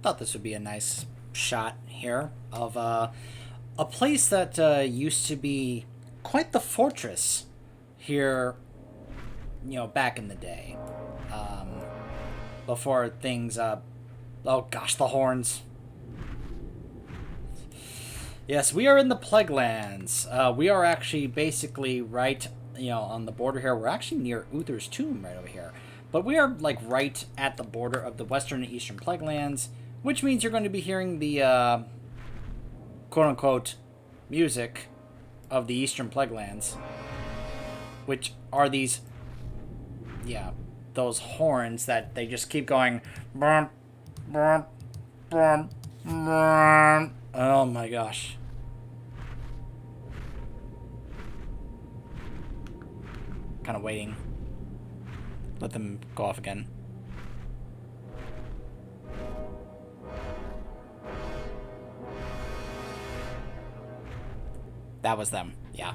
thought this would be a nice shot here of a place that used to be quite the fortress here, back in the day. Before things, oh gosh, the horns. Yes, we are in the Plague Lands. We are actually basically right, on the border here. We're actually near Uther's tomb right over here. But we are, like, right at the border of the Western and Eastern Plague Lands, which means you're going to be hearing the, quote-unquote, music of the Eastern Plague Lands, which are these, those horns that they just keep going, brum, brum, brum, brum. Oh my gosh. Kind of waiting. Let them go off again. That was them. Yeah.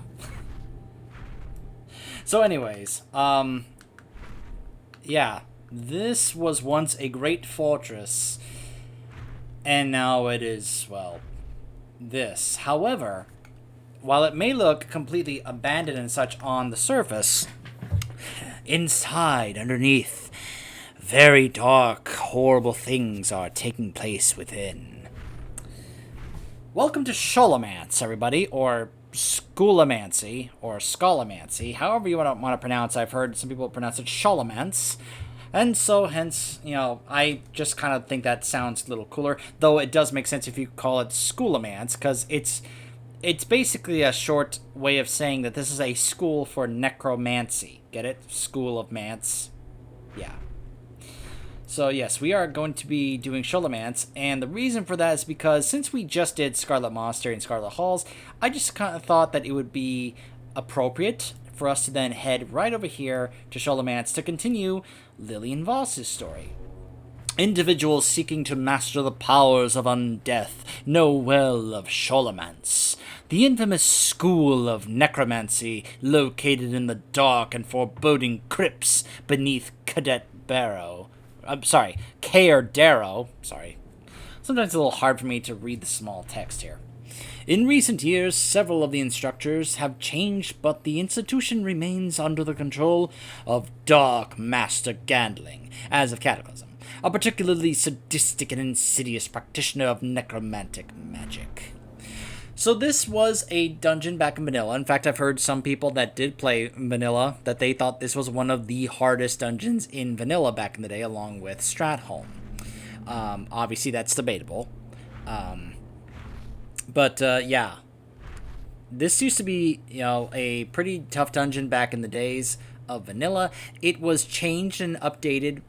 So anyways, yeah, this was once a great fortress, and now it is, well, this. However, while it may look completely abandoned and such on the surface, inside, underneath, very dark, horrible things are taking place within. Welcome to Scholomance, everybody, or Schoolomancy, or Scholomance, however you want to pronounce. I've heard some people pronounce it Scholomance, and so hence, I just kind of think that sounds a little cooler, though it does make sense if you call it Schoolomance, because it's basically a short way of saying that this is a school for necromancy. Get it? School of Mance. Yeah. So yes, we are going to be doing Scholomance, and the reason for that is because since we just did Scarlet Monastery and Scarlet Halls, I just kind of thought that it would be appropriate for us to then head right over here to Scholomance to continue Lillian Voss's story. Individuals seeking to master the powers of undeath know well of Scholomance, the infamous school of necromancy located in the dark and foreboding crypts beneath Caer Darrow. Sorry. Sometimes it's a little hard for me to read the small text here. In recent years, several of the instructors have changed, but the institution remains under the control of Dark Master Gandling, as of Cataclysm, a particularly sadistic and insidious practitioner of necromantic magic. So this was a dungeon back in vanilla. In fact, I've heard some people that did play vanilla that they thought this was one of the hardest dungeons in vanilla back in the day, along with Stratholme. Obviously, that's debatable. But yeah, this used to be, a pretty tough dungeon back in the days of vanilla. It was changed and updated,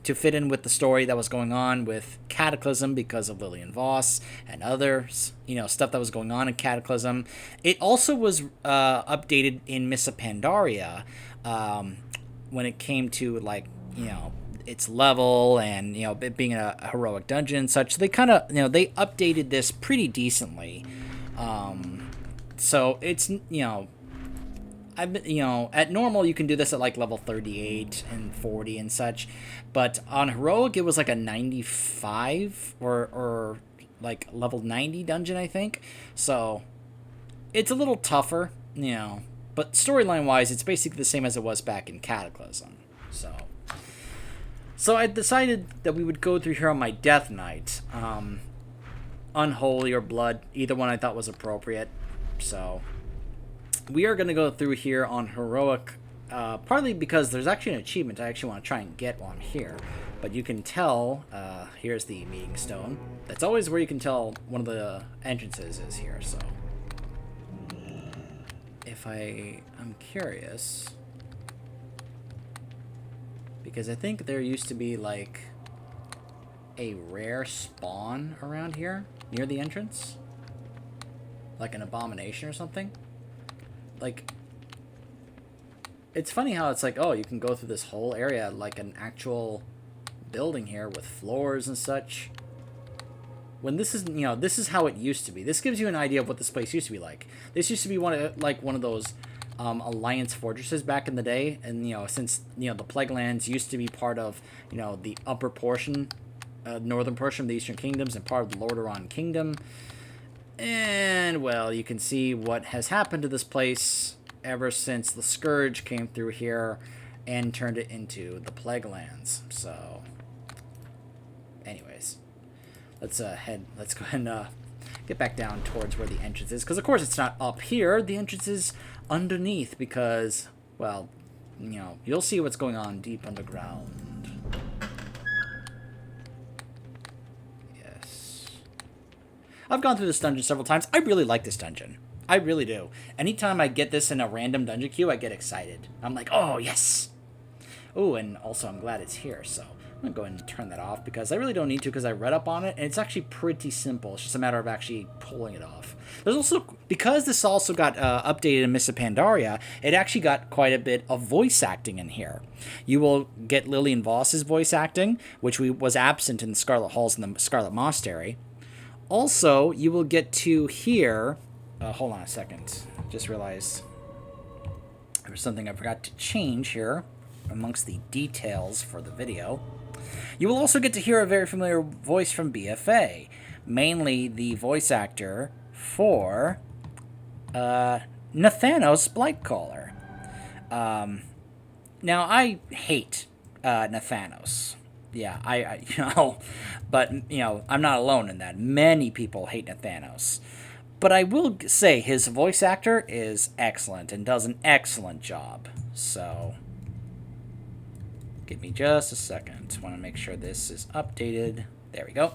to fit in with the story that was going on with Cataclysm because of Lillian Voss and others, stuff that was going on in Cataclysm. It also was updated in Mists of Pandaria when it came to, its level and, it being a heroic dungeon and such. So they kind of, they updated this pretty decently. So it's, at normal you can do this at level 38 and 40 and such, but on heroic it was like a 95 or level 90 dungeon, I think. So it's a little tougher, but storyline wise it's basically the same as it was back in Cataclysm. So I decided that we would go through here on my death knight, Unholy or Blood, either one I thought was appropriate. So we are going to go through here on heroic, partly because there's actually an achievement I actually want to try and get while I'm here. But you can tell, here's the meeting stone. That's always where you can tell one of the entrances is here, so. If I'm curious, because I think there used to be a rare spawn around here near the entrance, like an abomination or something. It's funny how it's oh, you can go through this whole area like an actual building here with floors and such. When this is, this is how it used to be. This gives you an idea of what this place used to be like. This used to be one of those Alliance fortresses back in the day, and since the Plague Lands used to be part of the upper portion northern portion of the Eastern Kingdoms and part of the Lordaeron Kingdom. And, well, you can see what has happened to this place ever since the Scourge came through here and turned it into the Plague Lands. So, anyways, let's go ahead and get back down towards where the entrance is. Because, of course, it's not up here. The entrance is underneath because, well, you know, you'll see what's going on deep underground. I've gone through this dungeon several times. I really like this dungeon. I really do. Anytime I get this in a random dungeon queue, I get excited. I'm like, oh, yes. Oh, and also I'm glad it's here. So I'm going to go ahead and turn that off because I really don't need to because I read up on it. And it's actually pretty simple. It's just a matter of actually pulling it off. There's also, because this also got updated in Mists of Pandaria, it actually got quite a bit of voice acting in here. You will get Lillian Voss's voice acting, which was absent in the Scarlet Halls and the Scarlet Monastery. Also, you will get to hear... hold on a second. Just realized there was something I forgot to change here amongst the details for the video. You will also get to hear a very familiar voice from BFA. Mainly the voice actor for Nathanos Blightcaller. Now, I hate Nathanos. Yeah, I but, I'm not alone in that. Many people hate Nathanos. But I will say his voice actor is excellent and does an excellent job. So, give me just a second. I want to make sure this is updated. There we go.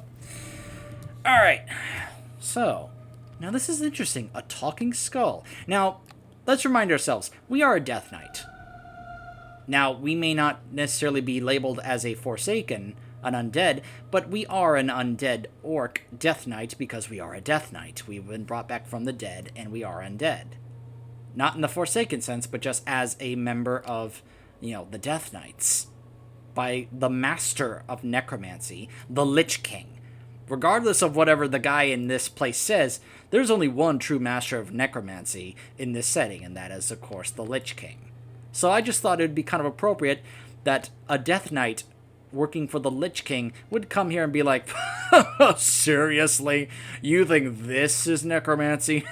Alright, so, now this is interesting. A talking skull. Now, let's remind ourselves, we are a Death Knight. Now, we may not necessarily be labeled as a Forsaken, an undead, but we are an undead orc Death Knight because we are a Death Knight. We've been brought back from the dead, and we are undead. Not in the Forsaken sense, but just as a member of, the Death Knights. By the master of necromancy, the Lich King. Regardless of whatever the guy in this place says, there's only one true master of necromancy in this setting, and that is, of course, the Lich King. So I just thought it would be kind of appropriate that a Death Knight working for the Lich King would come here and be like, seriously? You think this is necromancy?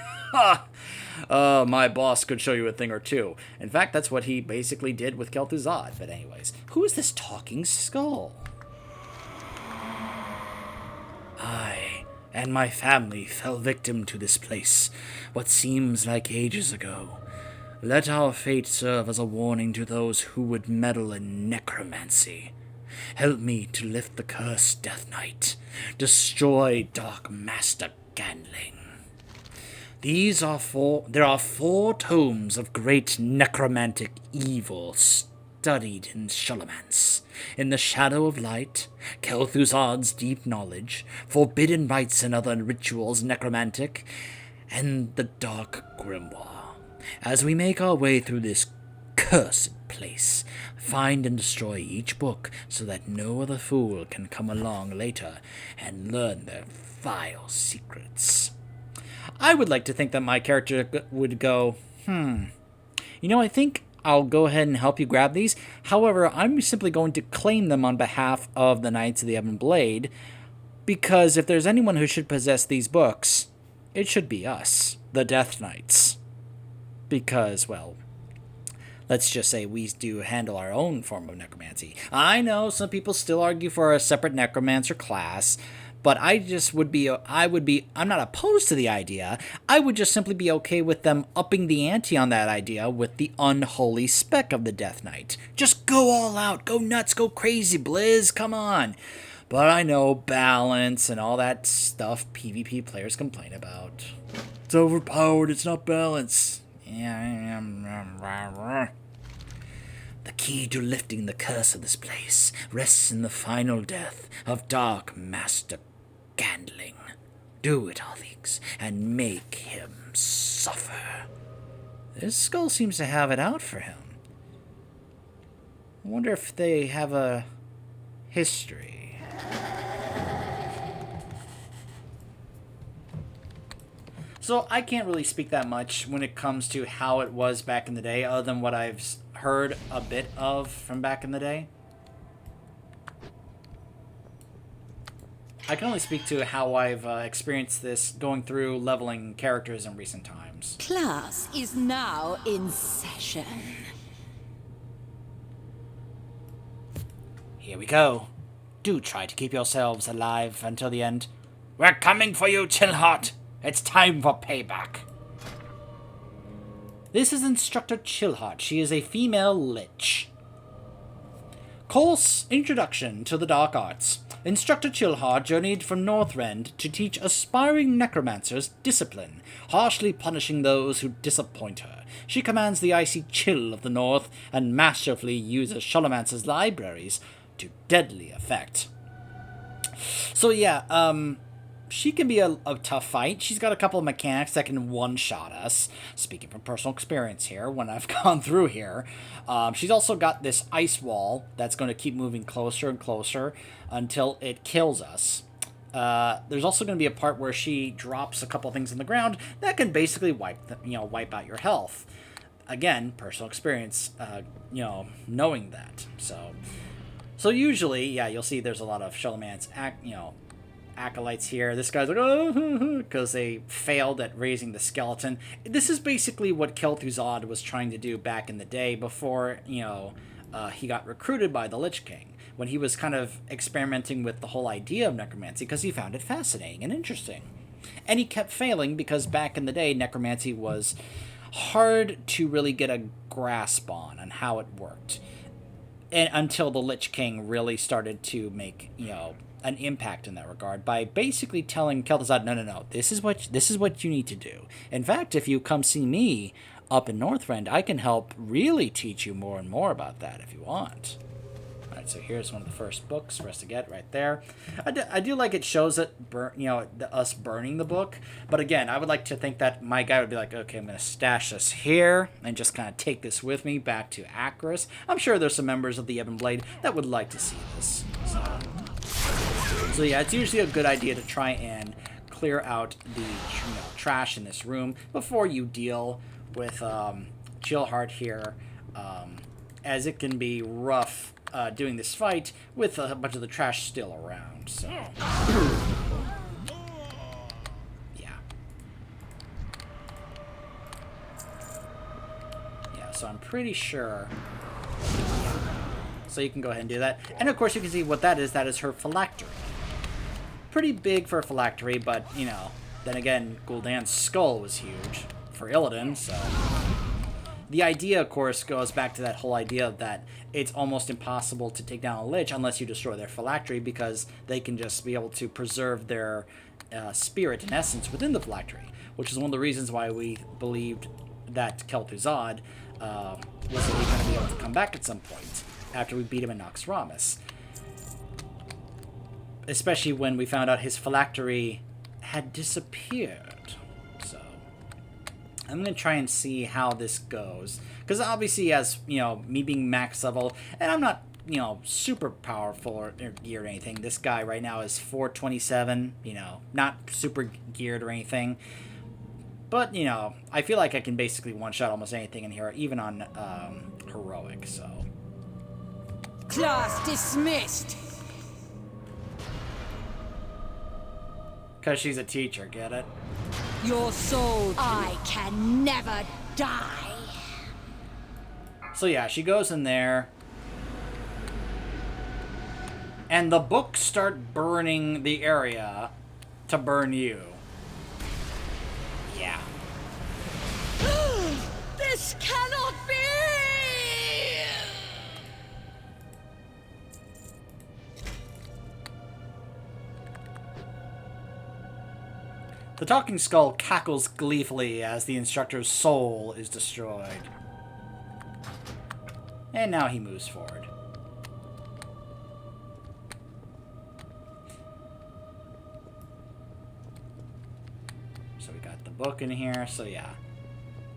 My boss could show you a thing or two. In fact, that's what he basically did with Kel'Thuzad. But anyways, who is this talking skull? I and my family fell victim to this place, what seems like ages ago. Let our fate serve as a warning to those who would meddle in necromancy. Help me to lift the curse, Death Knight. Destroy Dark Master Gandling. There are 4 tomes of great necromantic evil studied in Scholomance. In the Shadow of Light, Kel'Thuzad's deep knowledge, forbidden rites and other rituals necromantic, and the Dark Grimoire. As we make our way through this cursed place, find and destroy each book so that no other fool can come along later and learn their vile secrets. I would like to think that my character would go, I think I'll go ahead and help you grab these. However, I'm simply going to claim them on behalf of the Knights of the Ebon Blade, because if there's anyone who should possess these books, it should be us, the Death Knights. Because, well, let's just say we do handle our own form of necromancy. I know some people still argue for a separate necromancer class, but I'm not opposed to the idea. I would just simply be okay with them upping the ante on that idea with the unholy spec of the Death Knight. Just go all out, go nuts, go crazy, Blizz, come on. But I know balance and all that stuff PvP players complain about. It's overpowered, it's not balance. The key to lifting the curse of this place rests in the final death of Dark Master Gandling. Do it, Arthix, and make him suffer. This skull seems to have it out for him. I wonder if they have a history. So I can't really speak that much when it comes to how it was back in the day, other than what I've heard a bit of from back in the day. I can only speak to how I've experienced this going through leveling characters in recent times. Class is now in session. Here we go. Do try to keep yourselves alive until the end. We're coming for you, Chillheart. It's time for payback. This is Instructor Chillheart. She is a female lich. Course Introduction to the Dark Arts. Instructor Chillheart journeyed from Northrend to teach aspiring necromancers discipline, harshly punishing those who disappoint her. She commands the icy chill of the north and masterfully uses Scholomance's libraries to deadly effect. So yeah, she can be a tough fight. She's got a couple of mechanics that can one-shot us. Speaking from personal experience here, when I've gone through here. She's also got this ice wall that's going to keep moving closer and closer until it kills us. There's also going to be a part where she drops a couple things on the ground that can basically wipe out your health. Again, personal experience, knowing that. So usually, yeah, you'll see there's a lot of Scholomance acolytes here. This guy's like, oh, because they failed at raising the skeleton. This is basically what Kel'Thuzad was trying to do back in the day before, he got recruited by the Lich King, when he was kind of experimenting with the whole idea of necromancy because he found it fascinating and interesting. And he kept failing because back in the day, necromancy was hard to really get a grasp on how it worked. And until the Lich King really started to make, an impact in that regard by basically telling Kel'Thuzad, no, this is what you need to do. In fact, if you come see me up in Northrend, I can help really teach you more and more about that if you want. All right, so here's one of the first books for us to get right there. I do like it shows it, us burning the book. But again, I would like to think that my guy would be like, okay, I'm going to stash this here and just kind of take this with me back to Akris. I'm sure there's some members of the Ebon Blade that would like to see this. So yeah, it's usually a good idea to try and clear out the trash in this room before you deal with Chillheart here, as it can be rough doing this fight with a bunch of the trash still around. So yeah, so I'm pretty sure. So you can go ahead and do that. And of course you can see what that is. That is her phylactery. Pretty big for a phylactery, but, then again, Gul'dan's skull was huge for Illidan, so. The idea, of course, goes back to that whole idea that it's almost impossible to take down a Lich unless you destroy their phylactery, because they can just be able to preserve their spirit and essence within the phylactery, which is one of the reasons why we believed that Kel'Thuzad was going to be able to come back at some point after we beat him in Naxxramas. Especially when we found out his phylactery had disappeared. So, I'm going to try and see how this goes. Because obviously, as, me being max level, and I'm not, super powerful or geared or anything. This guy right now is 427, not super geared or anything. But, I feel like I can basically one-shot almost anything in here, even on heroic, so. Class dismissed! Because she's a teacher, get it? Your soul, I can never die. So yeah, she goes in there. And the books start burning the area to burn you. Yeah. This cannot be! The talking skull cackles gleefully as the instructor's soul is destroyed. And now he moves forward. So we got the book in here, so yeah.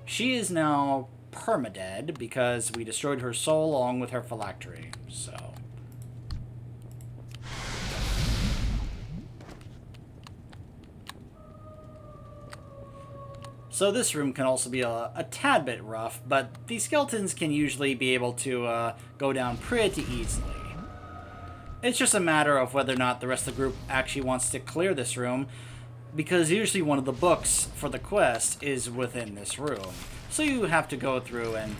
She is now permadead because we destroyed her soul along with her phylactery, so. So this room can also be a tad bit rough, but these skeletons can usually be able to go down pretty easily. It's just a matter of whether or not the rest of the group actually wants to clear this room, because usually one of the books for the quest is within this room. So you have to go through and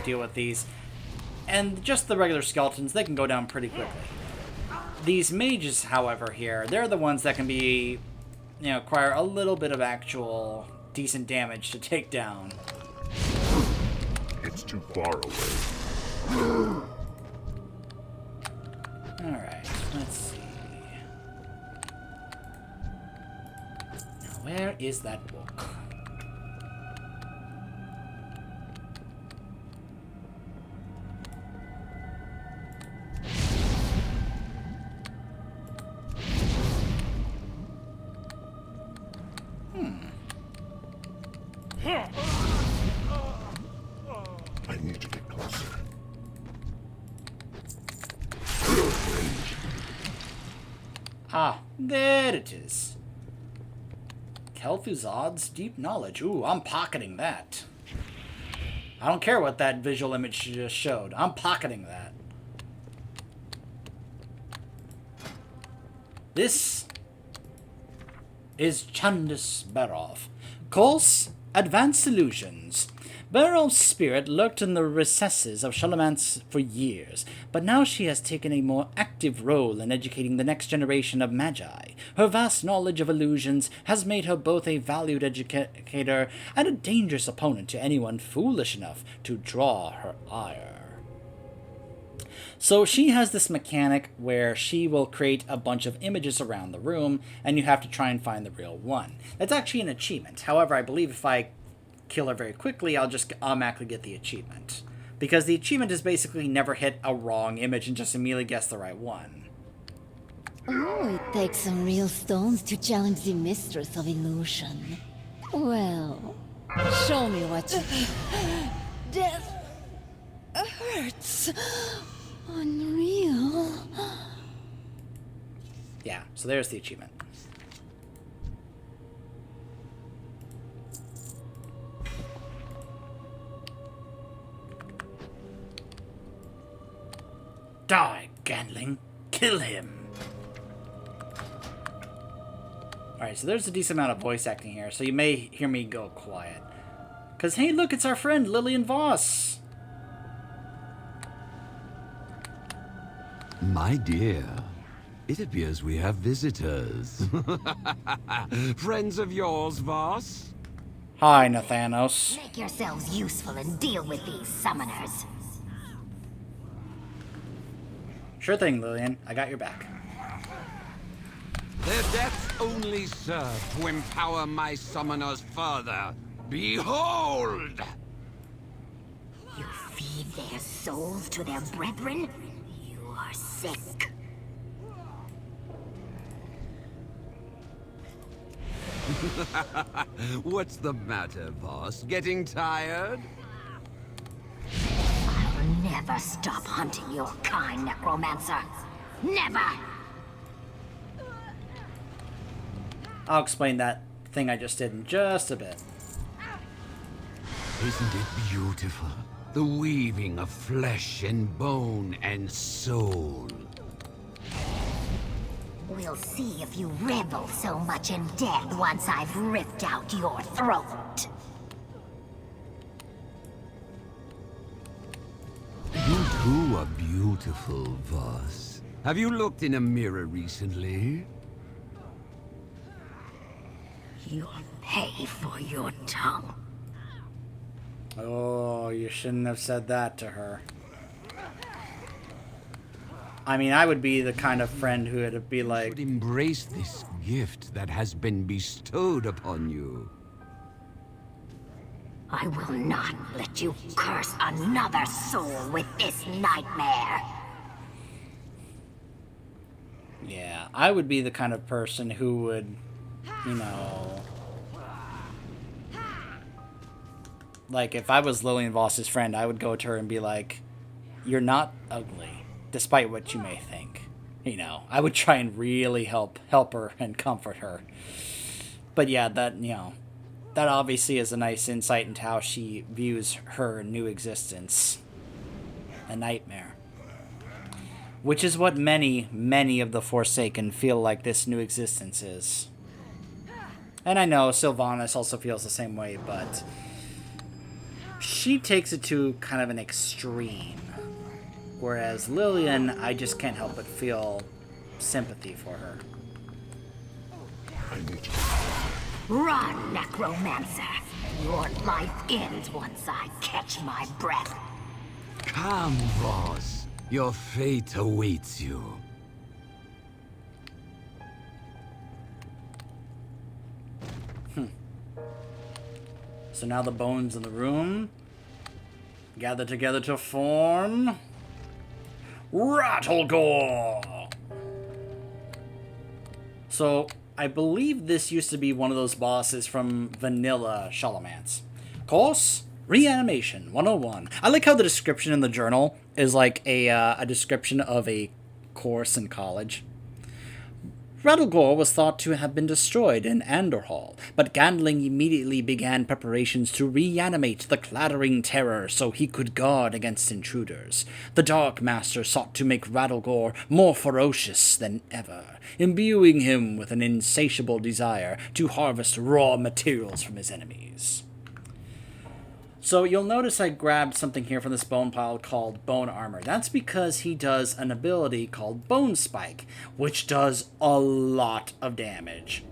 deal with these. And just the regular skeletons, they can go down pretty quickly. These mages, however, here, they're the ones that can be, require a little bit of actual decent damage to take down. It's too far away. Alright, let's see. Now, where is that book? I need to get closer. Ah, there it is. Kel'Thuzad's deep knowledge. Ooh, I'm pocketing that. I don't care what that visual image just showed. I'm pocketing that. This is Chandis Barov. Course, Advanced Illusions. Barov's spirit lurked in the recesses of Scholomance for years, but now she has taken a more active role in educating the next generation of magi. Her vast knowledge of illusions has made her both a valued educator and a dangerous opponent to anyone foolish enough to draw her ire. So she has this mechanic where she will create a bunch of images around the room, and you have to try and find the real one. That's actually an achievement. However, I believe if I kill her very quickly, I'll just automatically get the achievement. Because the achievement is basically never hit a wrong image and just immediately guess the right one. Oh, it takes some real stones to challenge the mistress of illusion. Well, show me what you... Death hurts. Unreal. Yeah, so there's the achievement. Die, Ganling. Kill him. Alright, so there's a decent amount of voice acting here, so you may hear me go quiet. Because, hey, look, it's our friend Lillian Voss. My dear, it appears we have visitors. Friends of yours, Voss? Hi, Nathanos. Make yourselves useful and deal with these summoners. Sure thing, Lillian. I got your back. Their deaths only serve to empower my summoners further. Behold! You feed their souls to their brethren? You are sick. What's the matter, Voss? Getting tired? I'll never stop hunting your kind, necromancer. Never! I'll explain that thing I just did in just a bit. Isn't it beautiful? The weaving of flesh and bone and soul. We'll see if you revel so much in death once I've ripped out your throat. You too are beautiful, Voss. Have you looked in a mirror recently? You'll pay for your tongue. Oh, you shouldn't have said that to her. I mean, I would be the kind of friend who would be You like, should embrace this gift that has been bestowed upon you. I will not let you curse another soul with this nightmare. yeah, I would be the kind of person who would, you know, like if I was Lillian Voss's friend, I would go to her and be like, you're not ugly, despite what you may think. You know, I would try and really help her and comfort her. But yeah, that, you know, that obviously is a nice insight into how she views her new existence. A nightmare. Which is what many, many of the Forsaken feel like this new existence is. And I know Sylvanas also feels the same way, but she takes it to kind of an extreme. Whereas Lillian, I just can't help but feel sympathy for her. I need you. Run, necromancer. Your life ends once I catch my breath. Come, boss. Your fate awaits you. So now the bones in the room gather together to form Rattlegore. So I believe this used to be one of those bosses from vanilla Scholomance. Course Reanimation 101. I like how the description in the journal is like a description of a course in college. Rattlegore was thought to have been destroyed in Andorhall, but Gandling immediately began preparations to reanimate the clattering terror so he could guard against intruders. The Dark Master sought to make Rattlegore more ferocious than ever, imbuing him with an insatiable desire to harvest raw materials from his enemies. So you'll notice I grabbed something here from this bone pile called Bone Armor. That's because he does an ability called Bone Spike, which does a lot of damage.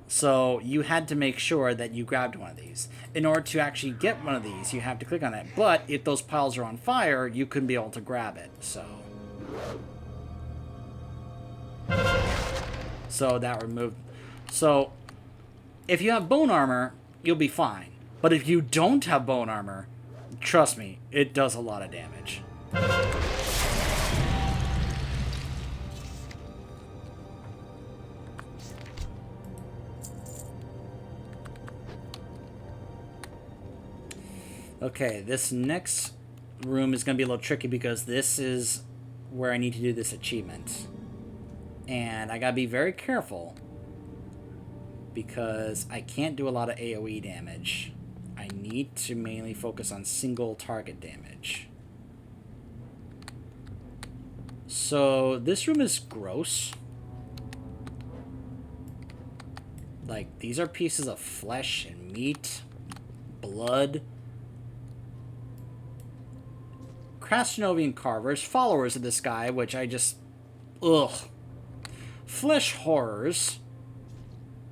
So you had to make sure that you grabbed one of these. In order to actually get one of these, you have to click on it. But if those piles are on fire, you couldn't be able to grab it. So that removed. So if you have Bone Armor, you'll be fine. But if you don't have Bone Armor, trust me, it does a lot of damage. Okay, this next room is going to be a little tricky because this is where I need to do this achievement. And I got to be very careful because I can't do a lot of AoE damage. I need to mainly focus on single target damage. So this room is gross. Like, these are pieces of flesh and meat, blood. Krasnovian carvers, followers of this guy, which I just... ugh. Flesh horrors.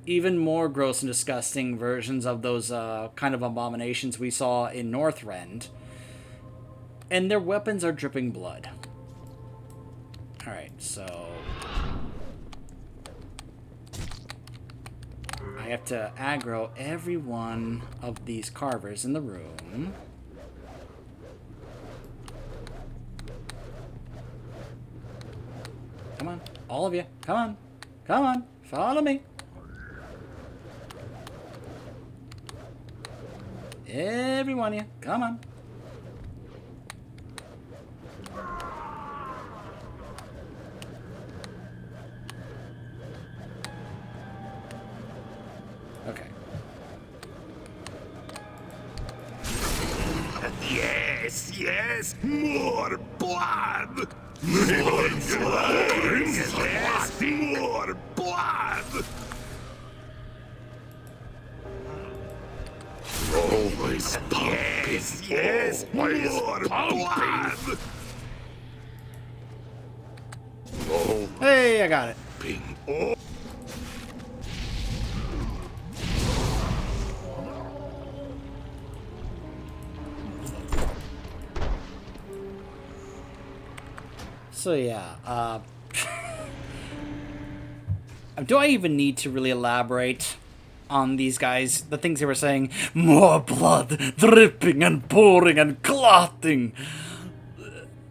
Even more gross and disgusting versions of those kind of abominations we saw in Northrend. And their weapons are dripping blood. Alright, so... I have to aggro every one of these carvers in the room. Come on, all of you. Come on. Come on, follow me. Every one of you. Come on. Okay. Yes, yes, more blood! More blood! Yes, more blood! Always pumping. Yes, yes, more blood! Oh, Hey, I got it. ping. Oh. So yeah, do I even need to really elaborate on these guys? The things they were saying, more blood, dripping and pouring and clotting,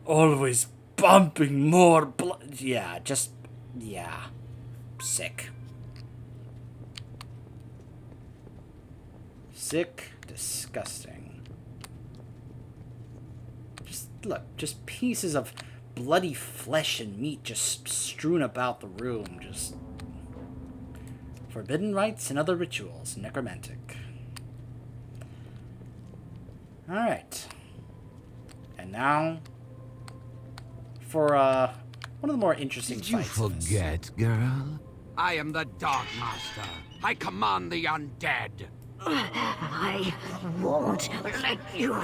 always bumping more blood. Yeah, just, yeah, sick. Sick, disgusting. Just, look, just pieces of bloody flesh and meat just strewn about the room, just forbidden rites and other rituals, necromantic. Alright. And now for one of the more interesting Did you fights. in this. forget, girl? I am the Dark Master. I command the undead. I won't let you.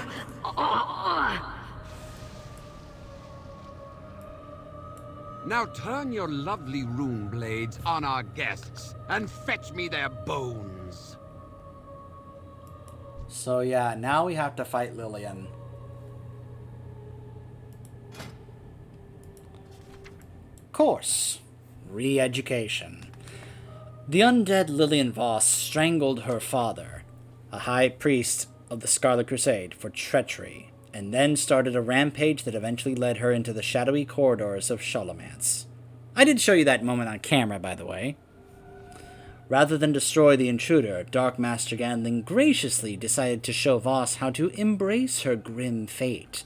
Now turn your lovely rune blades on our guests and fetch me their bones. So yeah, now we have to fight Lillian. Course. Re-education. The undead Lillian Voss strangled her father, a high priest of the Scarlet Crusade, for treachery, and then started a rampage that eventually led her into the shadowy corridors of Scholomance. I did show you that moment on camera, by the way. Rather than destroy the intruder, Dark Master Gandling graciously decided to show Voss how to embrace her grim fate.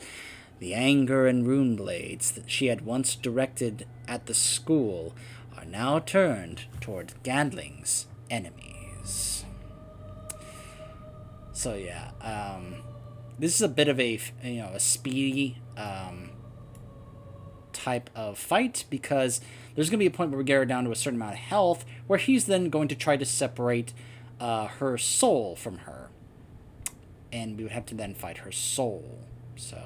The anger and rune blades that she had once directed at the school are now turned toward Gandling's enemies. So yeah, this is a bit of a speedy type of fight, because there's going to be a point where we get her down to a certain amount of health, where he's then going to try to separate her soul from her, and we would have to then fight her soul. So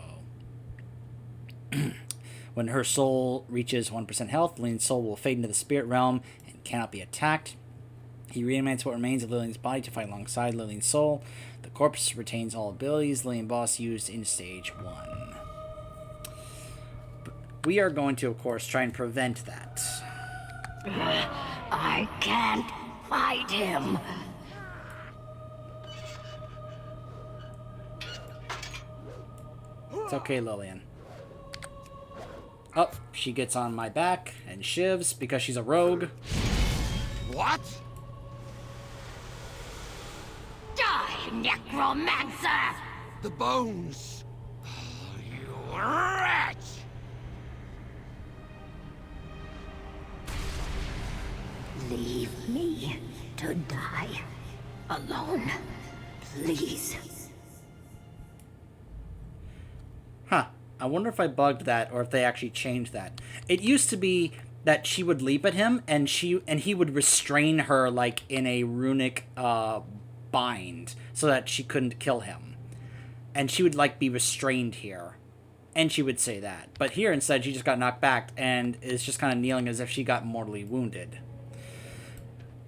when her soul reaches 1% health, Lillian's soul will fade into the spirit realm and cannot be attacked. He reanimates what remains of Lillian's body to fight alongside Lillian's soul. The corpse retains all abilities Lillian Voss used in Stage 1. We are going to, of course, try and prevent that. I can't fight him. It's okay, Lillian. Oh, she gets on my back and shivs because she's a rogue. What? Die, necromancer! The bones. Oh, you wretch! Leave me to die alone, please. Huh. I wonder if I bugged that or if they actually changed that. It used to be that she would leap at him and he would restrain her like in a runic bind so that she couldn't kill him. And she would like be restrained here. And she would say that. But here instead she just got knocked back and is just kind of kneeling as if she got mortally wounded.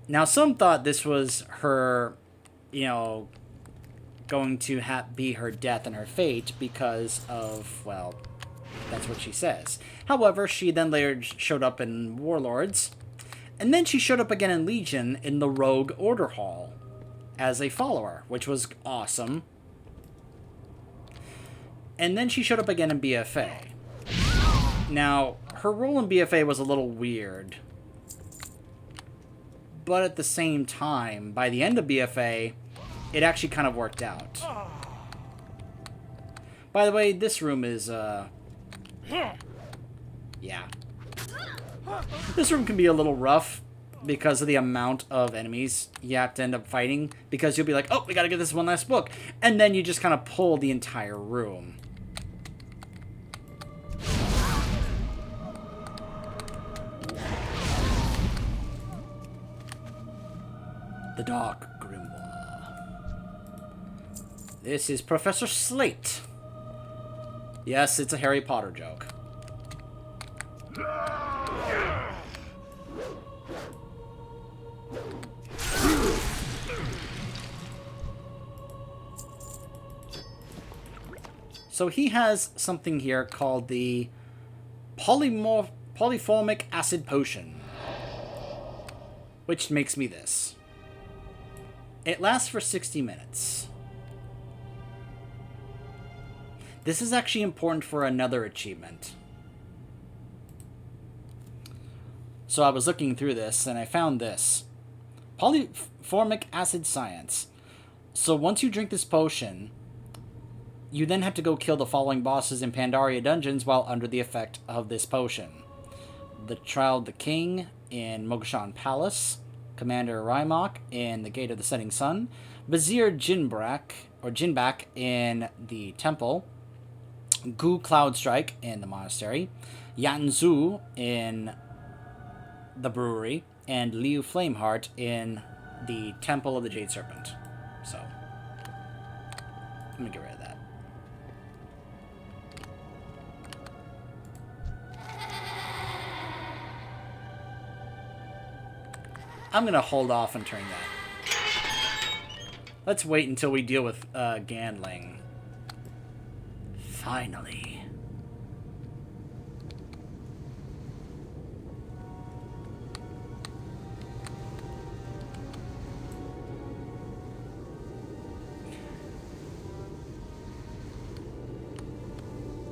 Now some thought this was her, going to be her death and her fate because of, well, that's what she says. However, she then later showed up in Warlords, and then she showed up again in Legion in the Rogue Order Hall as a follower, which was awesome. And then she showed up again in BFA. Now, her role in BFA was a little weird, but at the same time, by the end of BFA, it actually kind of worked out. By the way, this room is, yeah. This room can be a little rough because of the amount of enemies you have to end up fighting, because you'll be like, oh, we gotta get this one last book, and then you just kind of pull the entire room. The Dark Grimoire. This is Professor Slate. Yes, it's a Harry Potter joke. So he has something here called the Polyformic Acid Potion, which makes me this. It lasts for 60 minutes. This is actually important for another achievement. So I was looking through this and I found this. Polyformic Acid Science. So once you drink this potion, you then have to go kill the following bosses in Pandaria dungeons while under the effect of this potion. The Child the King in Mogashan Palace, Commander Rymok in the Gate of the Setting Sun, Vizier Jinbak in the Temple, Gu Cloudstrike in the Monastery, Yanzu in the brewery, and Liu Flameheart in the Temple of the Jade Serpent. So, let me get rid of that. I'm going to hold off on turning that. Let's wait until we deal with Gandling. Finally.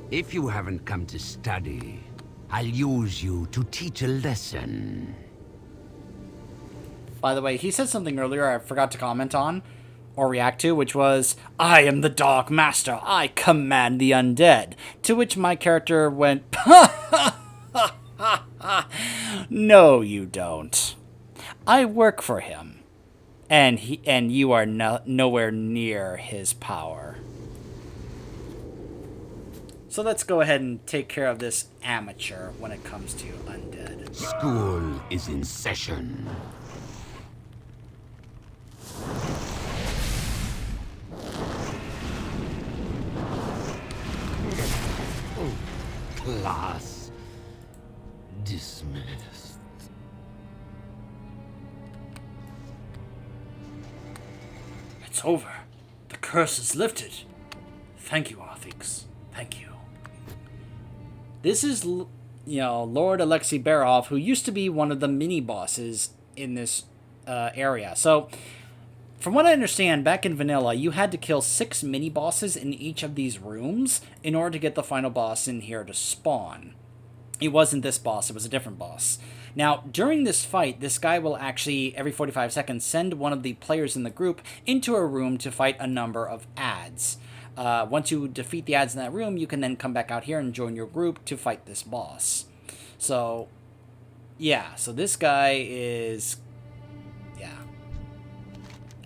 If you haven't come to study, I'll use you to teach a lesson. By the way, he said something earlier I forgot to comment on or react to, which was, "I am the Dark Master. I command the undead." To which my character went, "No, you don't. I work for him, and you are nowhere near his power." So let's go ahead and take care of this amateur when it comes to undead. School is in session. Class dismissed. It's over. The curse is lifted. Thank you, Arthix. Thank you. This is, Lord Alexei Barov, who used to be one of the mini-bosses in this area. So, from what I understand, back in Vanilla, you had to kill 6 mini-bosses in each of these rooms in order to get the final boss in here to spawn. It wasn't this boss, it was a different boss. Now, during this fight, this guy will actually, every 45 seconds, send one of the players in the group into a room to fight a number of adds. Once you defeat the adds in that room, you can then come back out here and join your group to fight this boss. So, yeah, so this guy is,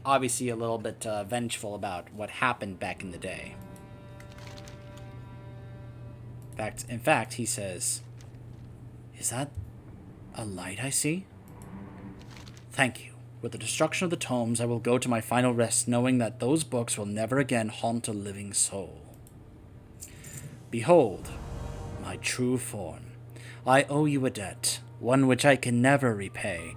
obviously a little bit vengeful about what happened back in the day. In fact, he says, "Is that a light I see? Thank you. With the destruction of the tomes, I will go to my final rest, knowing that those books will never again haunt a living soul. Behold, my true form. I owe you a debt, one which I can never repay,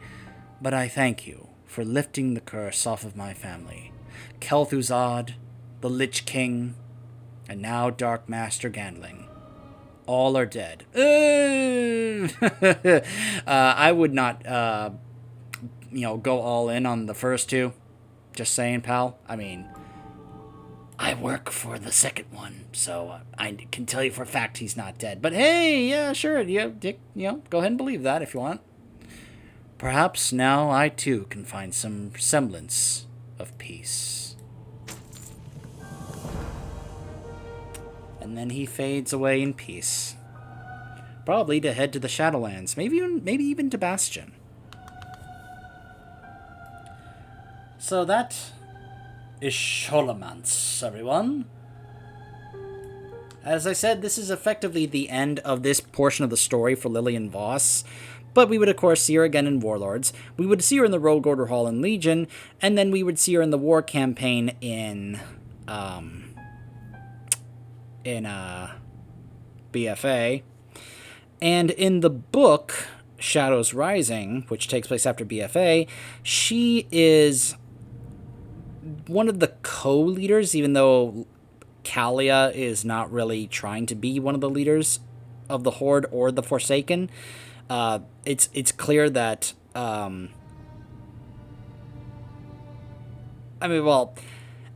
but I thank you for lifting the curse off of my family. Kel'Thuzad, the Lich King, and now Dark Master Gandling. All are dead." I would not go all in on the first two. Just saying, pal. I mean, I work for the second one, so I can tell you for a fact he's not dead. But hey, yeah, sure, Dick, go ahead and believe that if you want. Perhaps now I too can find some semblance of peace. And then he fades away in peace. Probably to head to the Shadowlands, maybe even to Bastion. So that is Scholomance, everyone. As I said, this is effectively the end of this portion of the story for Lillian Voss, but we would of course see her again in Warlords, we would see her in the Rogue Order Hall in Legion, and then we would see her in the war campaign in BFA. And in the book Shadows Rising, which takes place after BFA, she is one of the co-leaders, even though Kalia is not really trying to be one of the leaders of the Horde or the Forsaken. It's clear that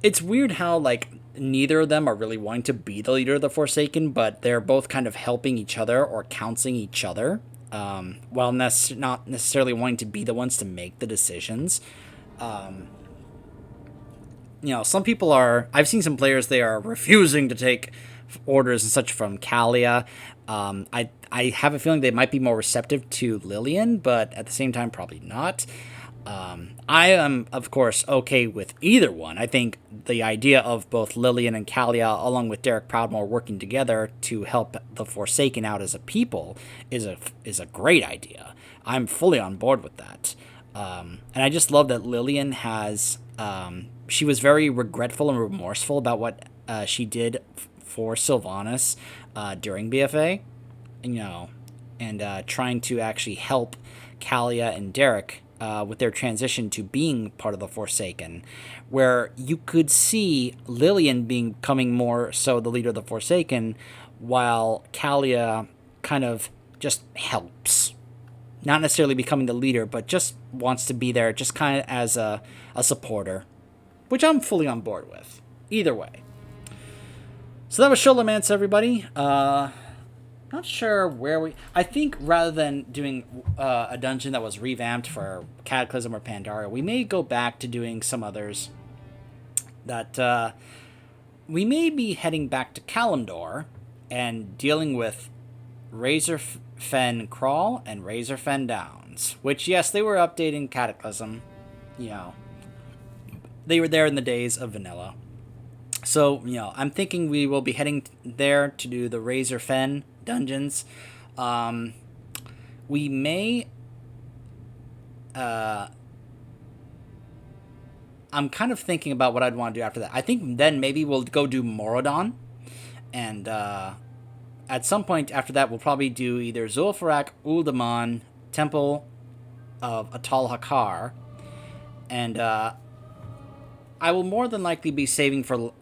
it's weird how neither of them are really wanting to be the leader of the Forsaken, but they're both kind of helping each other or counseling each other, while not necessarily wanting to be the ones to make the decisions. Some people are... I've seen some players, they are refusing to take orders and such from Kalia. I have a feeling they might be more receptive to Lillian, but at the same time, probably not. I am, of course, okay with either one. I think the idea of both Lillian and Kalia, along with Derek Proudmore, working together to help the Forsaken out as a people is a great idea. I'm fully on board with that. And I just love that Lillian has... she was very regretful and remorseful about what she did for Sylvanas during BFA. You know, and trying to actually help Kalia and Derek with their transition to being part of the Forsaken, where you could see Lillian becoming more so the leader of the Forsaken, while Kalia kind of just helps. Not necessarily becoming the leader, but just wants to be there just kind of as a supporter, which I'm fully on board with. Either way. So that was Scholomance, everybody. Not sure where we... I think rather than doing a dungeon that was revamped for Cataclysm or Pandaria, we may go back to doing some others. That we may be heading back to Kalimdor and dealing with Razorfen Crawl and Razorfen Downs. Which, yes, they were updating Cataclysm. You know, they were there in the days of vanilla. So, you know, I'm thinking we will be heading there to do the Razorfen dungeons. We may... I'm kind of thinking about what I'd want to do after that. I think then maybe we'll go do Moradon. And at some point after that, we'll probably do either Zul'Farrak, Uldaman, Temple of Atal Hakar. And I will more than likely be saving for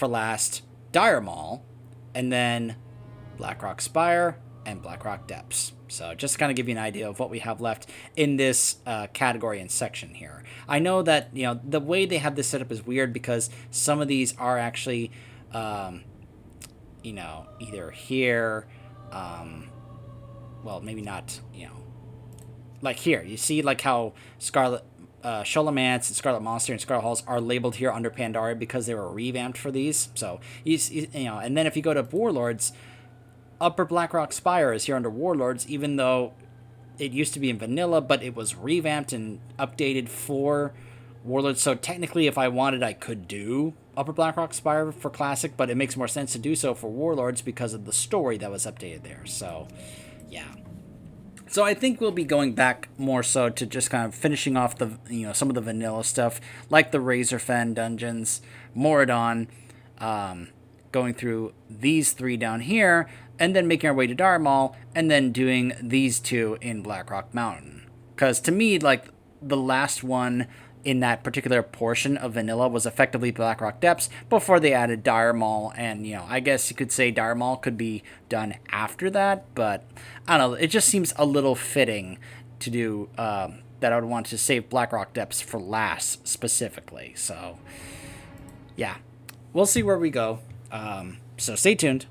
last Dire Maul, and then Blackrock Spire and Blackrock Depths. So just to kind of give you an idea of what we have left in this category and section here. I know that the way they have this set up is weird because some of these are actually either here, well, maybe not, like here. You see like how Scholomance and Scarlet Monster and Scarlet Halls are labeled here under Pandaria because they were revamped for these. So, and then if you go to Warlords, Upper Blackrock Spire is here under Warlords, even though it used to be in vanilla, but it was revamped and updated for Warlords. So technically, if I wanted, I could do Upper Blackrock Spire for Classic, but it makes more sense to do so for Warlords because of the story that was updated there. So, yeah. So I think we'll be going back more so to just kind of finishing off the some of the vanilla stuff, like the Razorfen dungeons, Moradon, going through these three down here, and then making our way to Darmal, and then doing these two in Blackrock Mountain. Because to me, like, the last one in that particular portion of vanilla was effectively Blackrock Depths before they added Dire Maul, and I guess you could say Dire Maul could be done after that, but I don't know, it just seems a little fitting to do that I would want to save Blackrock Depths for last specifically. So yeah, we'll see where we go. So stay tuned.